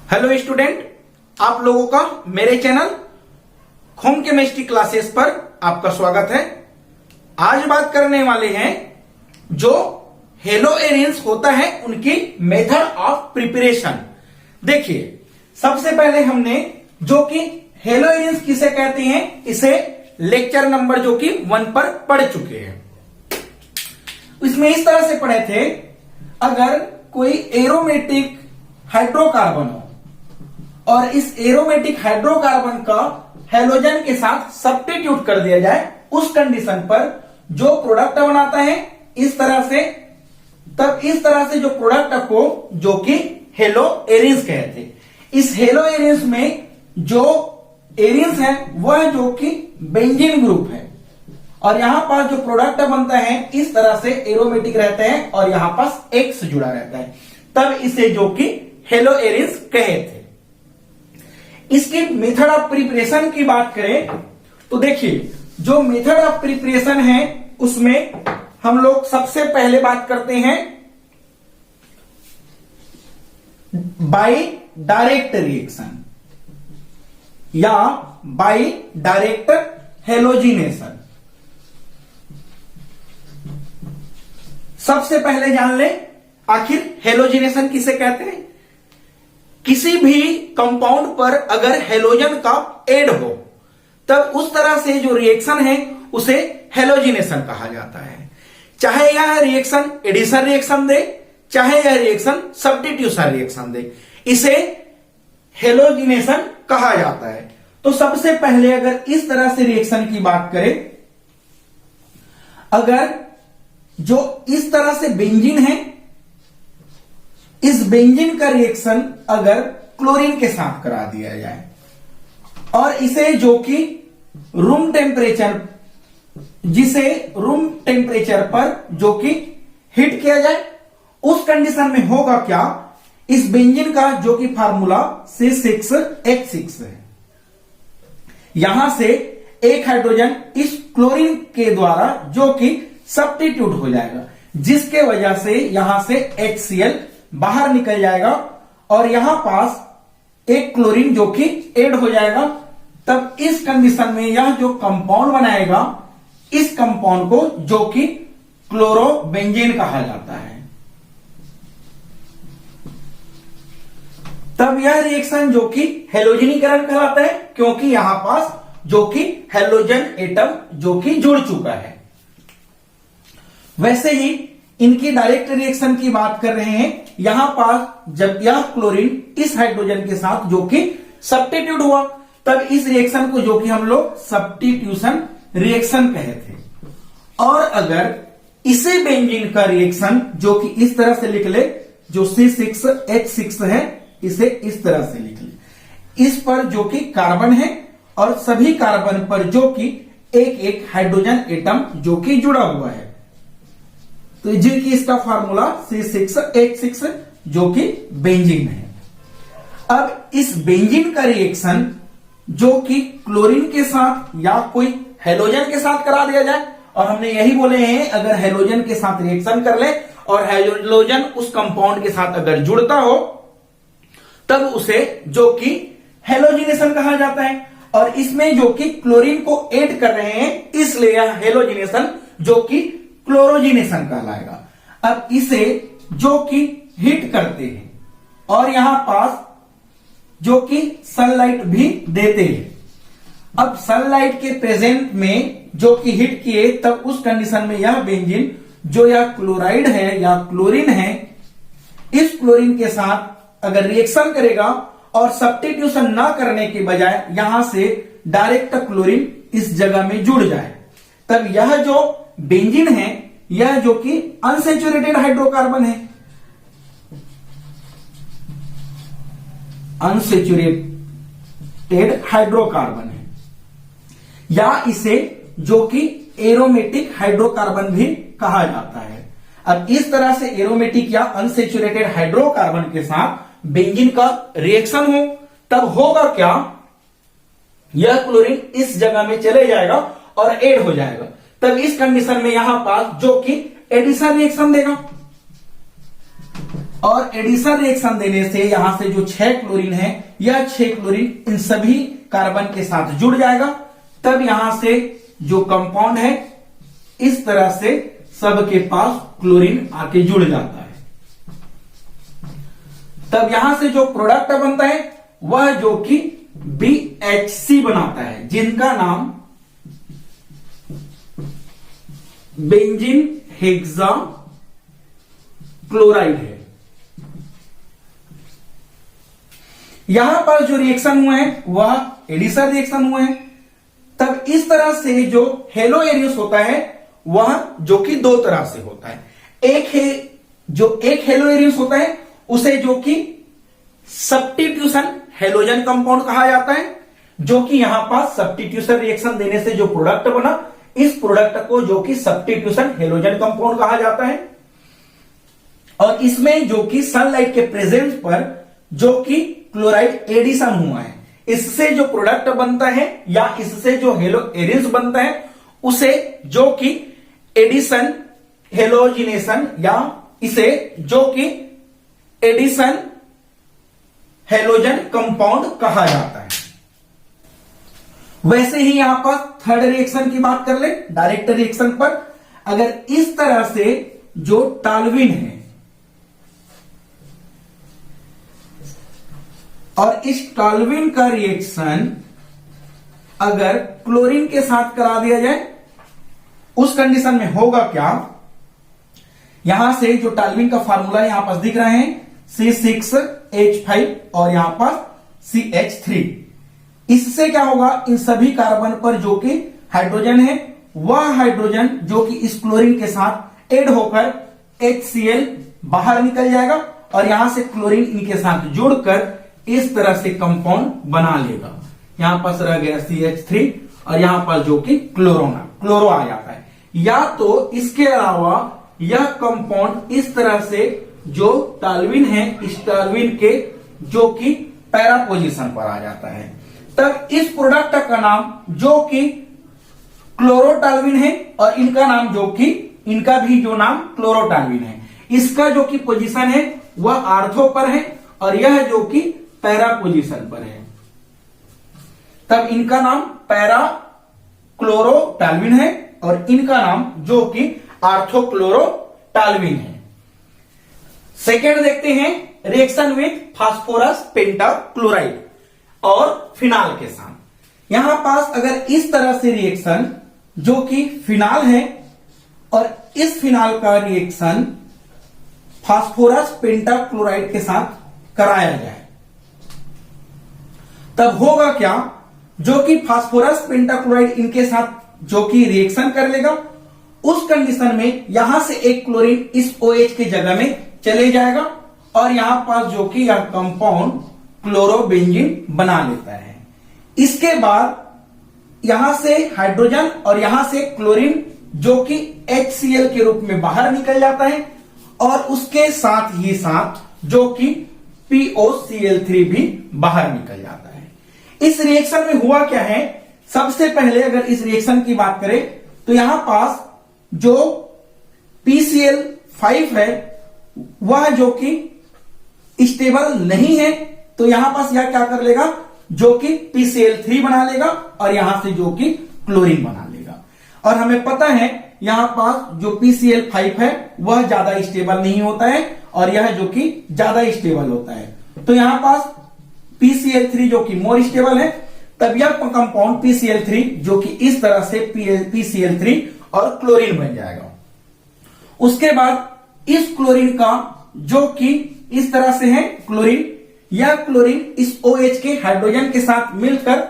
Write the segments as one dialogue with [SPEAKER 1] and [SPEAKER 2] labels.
[SPEAKER 1] Hello student, आप लोगों का मेरे चैनल होम केमिस्ट्री क्लासेस पर आपका स्वागत है। आज बात करने वाले हैं जो हेलोएरियंस होता है उनकी मेथड ऑफ प्रिपरेशन। देखिए, सबसे पहले हमने जो कि हेलोएरियंस किसे कहते हैं इसे लेक्चर नंबर जो कि 1 पर पढ़ चुके हैं। इसमें इस तरह से पढ़े थे, अगर कोई एरोमेटिक हाइड्रोकार्बन हो और इस एरोमेटिक हाइड्रोकार्बन का हेलोजन के साथ सब्स्टिट्यूट कर दिया जाए, उस कंडीशन पर जो प्रोडक्ट बनाता है इस तरह से, तब इस तरह से जो प्रोडक्ट को जो कि हेलोएरियंस कहते हैं। इस हेलोएरियंस में जो एरियंस है वह जो कि बेंजीन ग्रुप है और यहां पास जो प्रोडक्ट बनता है इस तरह से एरोमेटिक रहते हैं और यहां पास एक्स जुड़ा रहता है, तब इसे जो कि हेलोएरियंस कहे थे। इसकी मेथड ऑफ प्रिपरेशन की बात करें तो देखिए, जो मेथड ऑफ प्रिपरेशन है उसमें हम लोग सबसे पहले बात करते हैं बाय डायरेक्ट रिएक्शन या बाय डायरेक्ट हेलोजिनेशन। सबसे पहले जान ले आखिर हेलोजिनेशन किसे कहते हैं। किसी भी कंपाउंड पर अगर हेलोजन का ऐड हो तब उस तरह से जो रिएक्शन है उसे हेलोजिनेशन कहा जाता है। चाहे यह रिएक्शन एडिशन रिएक्शन दे, चाहे यह रिएक्शन सब्स्टिट्यूशन रिएक्शन दे, इसे हेलोजिनेशन कहा जाता है। तो सबसे पहले अगर इस तरह से रिएक्शन की बात करें, अगर जो इस तरह से बेंजीन है, इस बेंजीन का रिएक्शन अगर क्लोरीन के साथ करा दिया जाए और इसे जो कि रूम टेम्परेचर, जिसे रूम टेम्परेचर पर जो कि हीट किया जाए, उस कंडीशन में होगा क्या, इस बेंजीन का जो कि फार्मूला C6H6 है, यहां से एक हाइड्रोजन इस क्लोरीन के द्वारा जो कि सब्स्टिट्यूट हो जाएगा, जिसके वजह से यहां से HCl बाहर निकल जाएगा और यहां पास एक क्लोरीन जो कि ऐड हो जाएगा। तब इस कंडीशन में यह जो कंपाउंड बनाएगा, इस कंपाउंड को जो कि क्लोरोबेंजीन कहा जाता है। तब यह रिएक्शन जो कि हेलोजनीकरण कहलाता है, क्योंकि यहां पास जो कि हेलोजन एटम जो कि जुड़ चुका है। वैसे ही इनकी डायरेक्ट रिएक्शन की बात कर रहे हैं, यहां पास जब यह क्लोरीन इस हाइड्रोजन के साथ जो कि सब्स्टिट्यूट हुआ, तब इस रिएक्शन को जो कि हम लोग सब्स्टिट्यूशन रिएक्शन कहे थे। और अगर इसे बेंजीन का रिएक्शन जो कि इस तरह से लिख ले, जो C6H6 है, इसे इस तरह से लिख ले, इस पर जो कि कार्बन है और सभी कार्बन पर जो कि एक एक हाइड्रोजन एटम जो कि जुड़ा हुआ है, तो जी की इसका फार्मूला C6H6 जो कि बेंजीन है। अब इस बेंजीन का रिएक्शन जो कि क्लोरीन के साथ या कोई हेलोजन के साथ करा दिया जाए, और हमने यही बोले हैं अगर हेलोजन के साथ रिएक्शन कर ले और हेलोजन उस कंपाउंड के साथ अगर जुड़ता हो तब उसे जो कि हेलोजिनेशन कहा जाता है। और इसमें जो कि क्लोरीन को ऐड कर रहे हैं, इसलिए यह हेलोजिनेशन जो कि क्लोरोजिनेशन कहलाएगा। अब इसे जो कि हीट करते हैं और यहां पास जो कि सनलाइट भी देते हैं। अब सनलाइट के प्रेजेंट में जो कि हीट किए, तब उस कंडीशन में यह बेंजीन जो यह क्लोराइड है या क्लोरीन है, इस क्लोरीन के साथ अगर रिएक्शन करेगा और सब्स्टिट्यूशन ना करने के बजाय यहां से डायरेक्ट क्लोरीन इस जगह में जुड़ जाए, तब यह जो बेंजीन है यह जो कि अनसेचुरेटेड हाइड्रोकार्बन है, अनसेचुरेटेड हाइड्रोकार्बन है, या इसे जो कि एरोमेटिक हाइड्रोकार्बन भी कहा जाता है। अब इस तरह से एरोमेटिक या अनसेचुरेटेड हाइड्रोकार्बन के साथ बेंजीन का रिएक्शन हो, तब होगा क्या, यह क्लोरीन इस जगह में चले जाएगा और ऐड हो जाएगा। तब इस कंडीशन में यहां पास जो कि एडिशन रिएक्शन देगा, और एडिशन रिएक्शन देने से यहां से जो 6 क्लोरीन है, यह 6 क्लोरीन इन सभी कार्बन के साथ जुड़ जाएगा। तब यहां से जो कंपाउंड है इस तरह से सबके पास क्लोरीन आके जुड़ जाता है। तब यहां से जो प्रोडक्ट बनता है वह जो कि BHC बनाता है, जिनका नाम बेंजीन हेक्सा क्लोराइड है। यहां पर जो रिएक्शन हुए हैं वह एडिशन रिएक्शन हुए हैं। तब इस तरह से जो हेलो एरियस होता है वह जो कि 2 तरह से होता है। एक हेलो एरियस होता है उसे जो कि सब्स्टिट्यूशन हेलोजन कंपाउंड कहा जाता है, जो कि यहां पास सब्स्टिट्यूशन रिएक्शन देने से जो प्रोडक्ट बना, इस प्रोडक्ट को जो कि सब्स्टिट्यूशन हेलोजन कंपाउंड कहा जाता है। और इसमें जो कि सनलाइट के प्रेजेंस पर जो कि क्लोराइड एडिशन हुआ है, इससे जो प्रोडक्ट बनता है या इससे जो हेलो एरियस बनता है उसे जो कि एडिशन हेलोजिनेशन या इसे जो कि एडिशन हेलोजन कंपाउंड कहा जाता है। वैसे ही यहां पर थर्ड रिएक्शन की बात कर ले, डायरेक्ट रिएक्शन पर अगर इस तरह से जो टॉल्यूइन है और इस टॉल्यूइन का रिएक्शन अगर क्लोरीन के साथ करा दिया जाए, उस कंडीशन में होगा क्या, यहां से जो टॉल्यूइन का फार्मूला यहां पास दिख रहे हैं C6H5 और यहां पर CH3, इससे क्या होगा, इन सभी कार्बन पर जो कि हाइड्रोजन है वह हाइड्रोजन जो कि इस क्लोरीन के साथ ऐड होकर HCl बाहर निकल जाएगा और यहां से क्लोरीन इनके साथ जुड़कर इस तरह से कंपाउंड बना लेगा। यहां पास रह गया CH3 और यहां पर जो कि क्लोरो आ जाता है। या तो इसके अलावा यह कंपाउंड इस तरह से जो टॉल्यूइन है, इस टॉल्यूइन के जो कि पैरा पोजीशन पर आ जाता है। तब इस प्रोडक्ट का नाम जो कि क्लोरोटॉल्यूइन है और इनका नाम जो कि इनका भी जो नाम क्लोरोटॉल्यूइन है, इसका जो कि पोजीशन है वह आर्थो पर है और यह जो कि पैरा पोजीशन पर है। तब इनका नाम पैरा क्लोरोटॉल्यूइन है और इनका नाम जो कि आर्थोक्लोरोटॉल्यूइन है। सेकेंड देखते हैं रिएक्शन विथ फास्फोरस पेंटाक्लोराइड और फिनाल के साथ। यहां पास अगर इस तरह से रिएक्शन जो कि फिनाल है और इस फिनाल का रिएक्शन फास्फोरस पेंटाक्लोराइड के साथ कराया जाए, तब होगा क्या, जो कि फास्फोरस पेंटाक्लोराइड इनके साथ जो कि रिएक्शन कर लेगा, उस कंडीशन में यहां से एक क्लोरीन इस OH की जगह में चले जाएगा और यहां पास जो कि यह कंपाउंड क्लोरोबेंजीन बना लेता है। इसके बाद यहां से हाइड्रोजन और यहां से क्लोरीन जो कि HCl के रूप में बाहर निकल जाता है और उसके साथ ही साथ जो कि POCl3 भी बाहर निकल जाता है। इस रिएक्शन में हुआ क्या है, सबसे पहले अगर इस रिएक्शन की बात करें तो यहां पास जो PCl5 है वह जो कि स्टेबल नहीं है, तो यहां पास यह क्या कर लेगा, जो कि PCl3 बना लेगा और यहां से जो कि क्लोरीन बना लेगा। और हमें पता है यहां पास जो PCl5 है वह ज्यादा स्टेबल नहीं होता है और यह जो कि ज्यादा स्टेबल होता है, तो यहां पास PCl3 जो कि मोर स्टेबल है। तब यह कंपाउंड PCl3 जो कि इस तरह से PCl3 और क्लोरीन बन जाएगा। उसके बाद इस क्लोरीन का जो कि इस तरह से है क्लोरीन, यह क्लोरीन इस OH के हाइड्रोजन के साथ मिलकर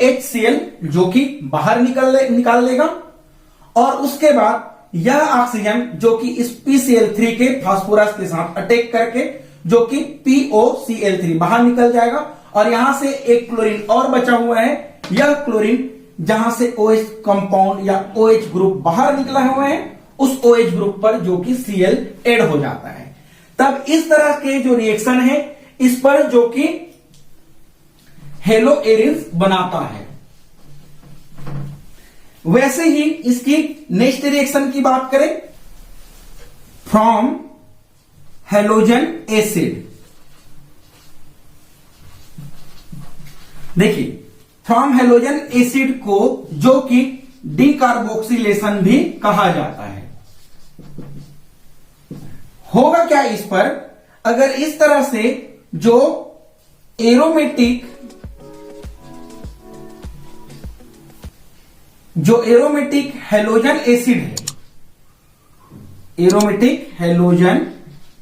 [SPEAKER 1] HCl जो कि बाहर निकाल लेगा और उसके बाद यह ऑक्सीजन जो कि इस PCl3 के फास्फोरस के साथ अटैक करके जो कि POCl3 बाहर निकल जाएगा और यहां से एक क्लोरीन और बचा हुआ है। यह क्लोरीन जहां से OH कंपाउंड या OH ग्रुप बाहर निकला हुआ है, उस OH ग्रुप पर जो कि Cl ऐड हो जाता है। तब इस तरह के जो रिएक्शन है इस पर जो कि हेलो एरियस बनाता है। वैसे ही इसकी नेक्स्ट रिएक्शन की बात करें, फ्रॉम हैलोजन एसिड। देखिए, फ्रॉम हैलोजन एसिड को जो कि डीकार्बोक्सिलेशन भी कहा जाता है। होगा क्या इस पर, अगर इस तरह से जो एरोमेटिक हैलोजन एसिड है, एरोमेटिक हैलोजन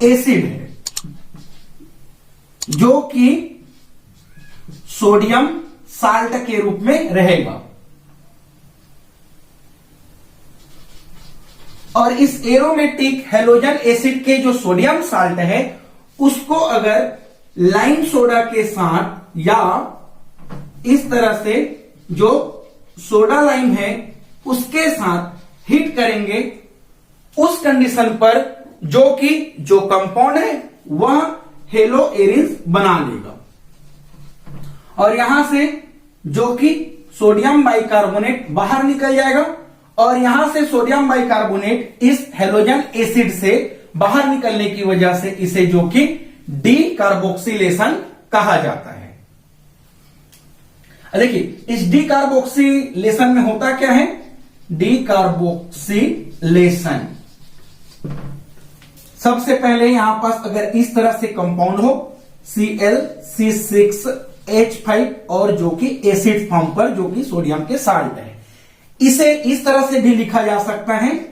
[SPEAKER 1] एसिड है, जो कि सोडियम साल्ट के रूप में रहेगा, और इस एरोमेटिक हैलोजन एसिड के जो सोडियम साल्ट है उसको अगर लाइम सोडा के साथ या इस तरह से जो सोडा लाइम है उसके साथ हिट करेंगे, उस कंडीशन पर जो कंपाउंड है वह हेलो एरिन्स बना लेगा, और यहां से जो कि सोडियम बाइकार्बोनेट बाहर निकल जाएगा, और यहां से सोडियम बाइकार्बोनेट इस हैलोजन एसिड से बाहर निकलने की वजह से इसे जो कि डीकार्बोक्सिलेशन कहा जाता है। देखिए, इस डीकार्बोक्सिलेशन में होता क्या है, डीकार्बोक्सिलेशन सबसे पहले यहां पास अगर इस तरह से कंपाउंड हो ClC6H5 और जो कि एसिड फॉर्म पर जो कि सोडियम के साल्ट है, इसे इस तरह से भी लिखा जा सकता है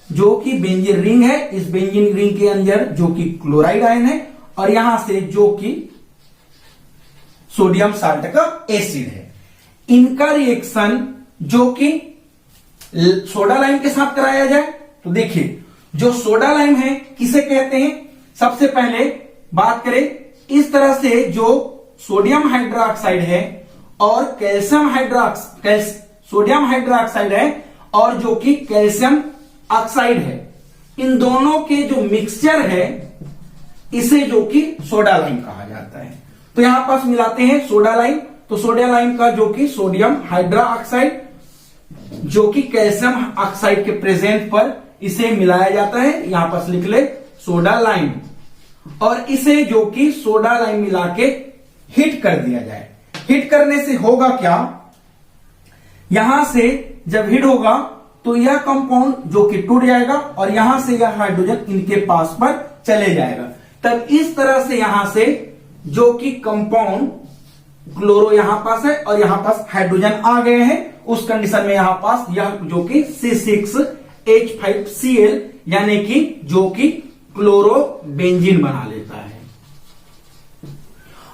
[SPEAKER 1] जो कि बेंजीन रिंग है, इस बेंजीन रिंग के अंदर जो कि क्लोराइड आयन है, और यहां से जो कि सोडियम साल्ट का एसिड है। इनका रिएक्शन जो कि सोडा लाइम के साथ कराया जाए तो देखिए, जो सोडा लाइम है किसे कहते हैं, सबसे पहले बात करें, इस तरह से जो सोडियम हाइड्रोक्साइड है और सोडियम हाइड्रोक्साइड है और जो कि कैल्शियम ऑक्साइड है, इन दोनों के जो मिक्सचर है इसे जो कि सोडा लाइम कहा जाता है। तो यहां पास मिलाते हैं सोडा लाइम, तो सोडा लाइम का जो कि सोडियम हाइड्रोक्साइड जो कि कैल्शियम ऑक्साइड के प्रेजेंट पर इसे मिलाया जाता है, यहां पास लिख ले सोडा लाइम, और इसे जो कि सोडा लाइम मिला के हिट कर दिया जाए। हिट करने से होगा क्या, यहां से जब हिट होगा तो यह कंपाउंड जो कि टूट जाएगा और यहां से यह हाइड्रोजन इनके पास पर चले जाएगा। तब इस तरह से यहां से जो कि कंपाउंड क्लोरो यहां पास है और यहां पास हाइड्रोजन आ गए हैं, उस कंडीशन में यहां पास यह जो कि C6H5Cl यानी कि जो कि क्लोरो बेंजीन बना लेता है,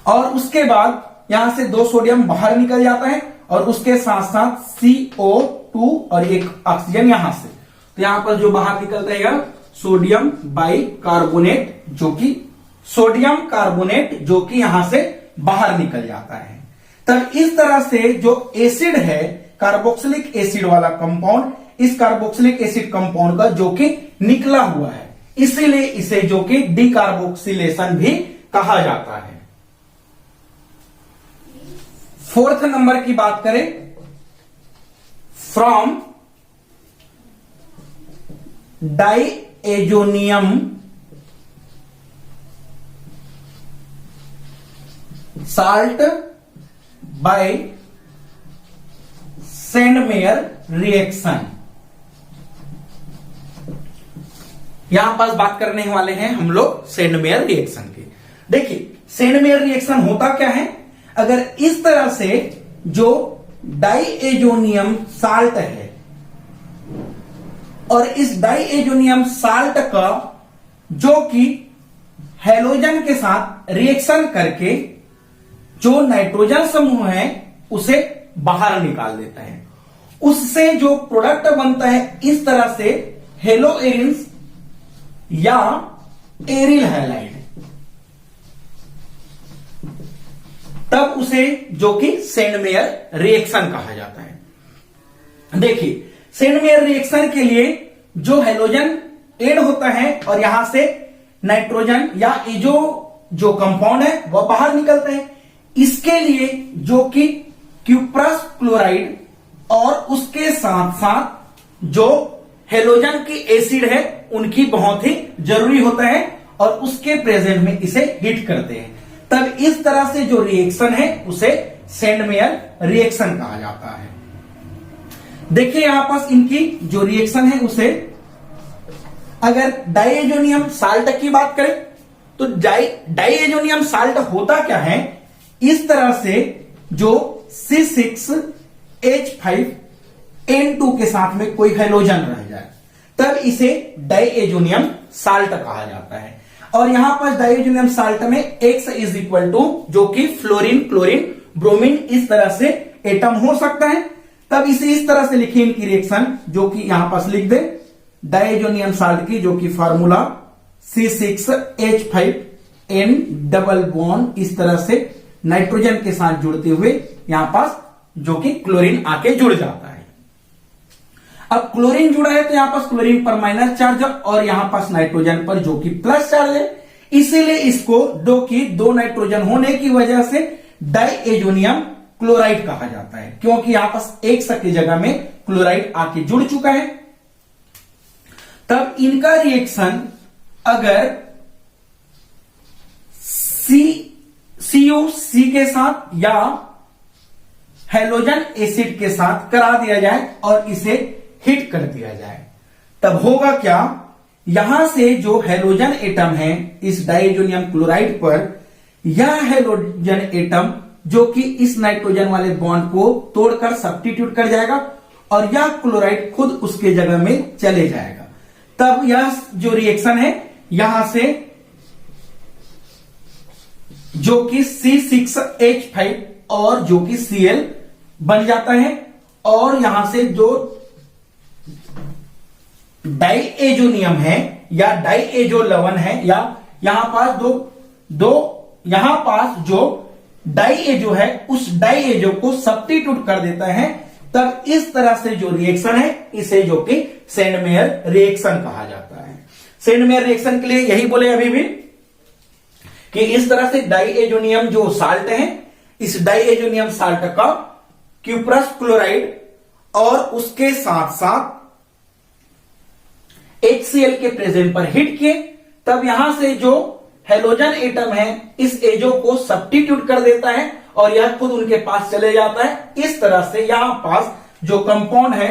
[SPEAKER 1] और उसके बाद यहां से 2 सोडियम बाहर निकल जाता है और उसके साथ साथ CO2 और एक ऑक्सीजन यहां से, तो यहां पर जो बाहर निकल रहेगा सोडियम बाइकार्बोनेट जो कि यहां से बाहर निकल जाता है। तब इस तरह से जो एसिड है कार्बोक्सिलिक एसिड वाला कंपाउंड, इस कार्बोक्सिलिक एसिड कंपाउंड का जो कि निकला हुआ है, इसीलिए इसे जो कि डीकार्बोक्सिलेशन भी कहा जाता है। 4th नंबर की बात करें, from diazonium salt by Sandmeyer reaction. यहां पास बात करने वाले हैं हम लोग सेंडमेयर रिएक्शन की। देखिए, सेंडमेयर रिएक्शन होता क्या है, अगर इस तरह से जो डाइएजोनियम साल्ट है और इस डाइएजोनियम साल्ट का जो कि हैलोजन के साथ रिएक्शन करके जो नाइट्रोजन समूह है उसे बाहर निकाल देता है, उससे जो प्रोडक्ट बनता है इस तरह से हेलो एरिन्स या एरिल हैलाइड, तब उसे जो कि सेंडमेयर रिएक्शन कहा जाता है। देखिए, सेंडमेयर रिएक्शन के लिए जो हैलोजन ऐड होता है और यहां से नाइट्रोजन या जो कंपाउंड है वह बाहर निकलता है, इसके लिए जो कि क्यूप्रस क्लोराइड और उसके साथ साथ जो हैलोजन की एसिड है उनकी बहुत ही जरूरी होता है, और उसके प्रेजेंट में इसे हिट करते हैं, तब इस तरह से जो रिएक्शन है उसे सेंडमेयर रिएक्शन कहा जाता है। देखिए यहां पास इनकी जो रिएक्शन है उसे, अगर डाइएजोनियम साल्ट की बात करें तो डाइएजोनियम साल्ट होता क्या है, इस तरह से जो C6H5N2 के साथ में कोई हैलोजन रह जाए तब इसे डाइएजोनियम साल्ट कहा जाता है। और यहां पर डाइएजोनियम साल्ट में X इज इक्वल टू जो कि फ्लोरीन, क्लोरीन, ब्रोमीन इस तरह से एटम हो सकता है, तब इसे इस तरह से लिखिए इनकी रिएक्शन, जो कि यहां पास लिख दे डाइएजोनियम साल्ट की, जो कि फार्मूला C6H5N डबल बॉन्ड इस तरह से नाइट्रोजन के साथ जुड़ते हुए यहां पास जो कि क्लोरीन आके जुड़ जाता है। अब क्लोरीन जुड़ा है तो यहां पास क्लोरीन पर माइनस चार्ज और यहां पास नाइट्रोजन पर जो कि प्लस चार्ज है, इसीलिए इसको दो नाइट्रोजन होने की वजह से डाइएजोनियम क्लोराइड कहा जाता है, क्योंकि यहां पास एक की जगह में क्लोराइड आके जुड़ चुका है। तब इनका रिएक्शन अगर CuC के साथ या हैलोजन एसिड के साथ करा दिया जाए और इसे हिट कर दिया जाए, तब होगा क्या, यहां से जो हैलोजन एटम है इस डाइएजोनियम क्लोराइड पर, यह हैलोजन एटम जो कि इस नाइट्रोजन वाले बॉन्ड को तोड़कर सब्स्टिट्यूट कर जाएगा और यह क्लोराइड खुद उसके जगह में चले जाएगा। तब यह जो रिएक्शन है यहां से जो कि C6H5 और जो कि Cl बन जाता है और यहां से जो डाइएजोनियम है या डाइएजो लवण है या यहां पास यहां पास जो डाइएजो है उस डाइएजो को सब्स्टिट्यूट कर देता है, तब इस तरह से जो रिएक्शन है इसे जो कि सेंडमेयर रिएक्शन कहा जाता है। सेंडमेयर रिएक्शन के लिए यही बोले अभी भी कि इस तरह से डाइएजोनियम जो साल्ट है, इस डाइएजोनियम साल्ट का क्यूप्रस क्लोराइड और उसके साथ साथ HCl के प्रेजेंट पर हिट किए, तब यहां से जो हैलोजन एटम है इस एजो को सब्स्टिट्यूट कर देता है और यह खुद उनके पास चले जाता है। इस तरह से यहां पास जो कंपाउंड है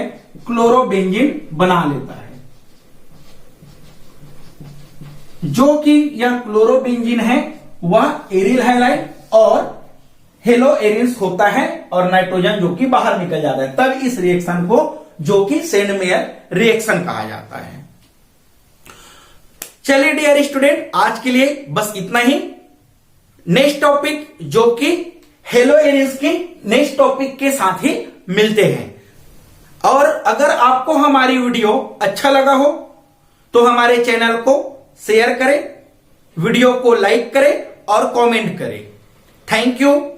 [SPEAKER 1] क्लोरोबेंजीन बना लेता है, जो कि यह क्लोरोबेंजीन है वह एरिल हैलाइड और हेलो एरिन्स होता है और नाइट्रोजन जो कि बाहर निकल जाता है, तब इस रिएक्शन को जो कि सेंडमेयर रिएक्शन कहा जाता है। चलिए डियर स्टूडेंट, आज के लिए बस इतना ही। नेक्स्ट टॉपिक जो कि हेलो एरिन्स की नेक्स्ट टॉपिक के साथ ही मिलते हैं। और अगर आपको हमारी वीडियो अच्छा लगा हो तो हमारे चैनल को शेयर करें, वीडियो को लाइक करें और कमेंट करें। Thank you.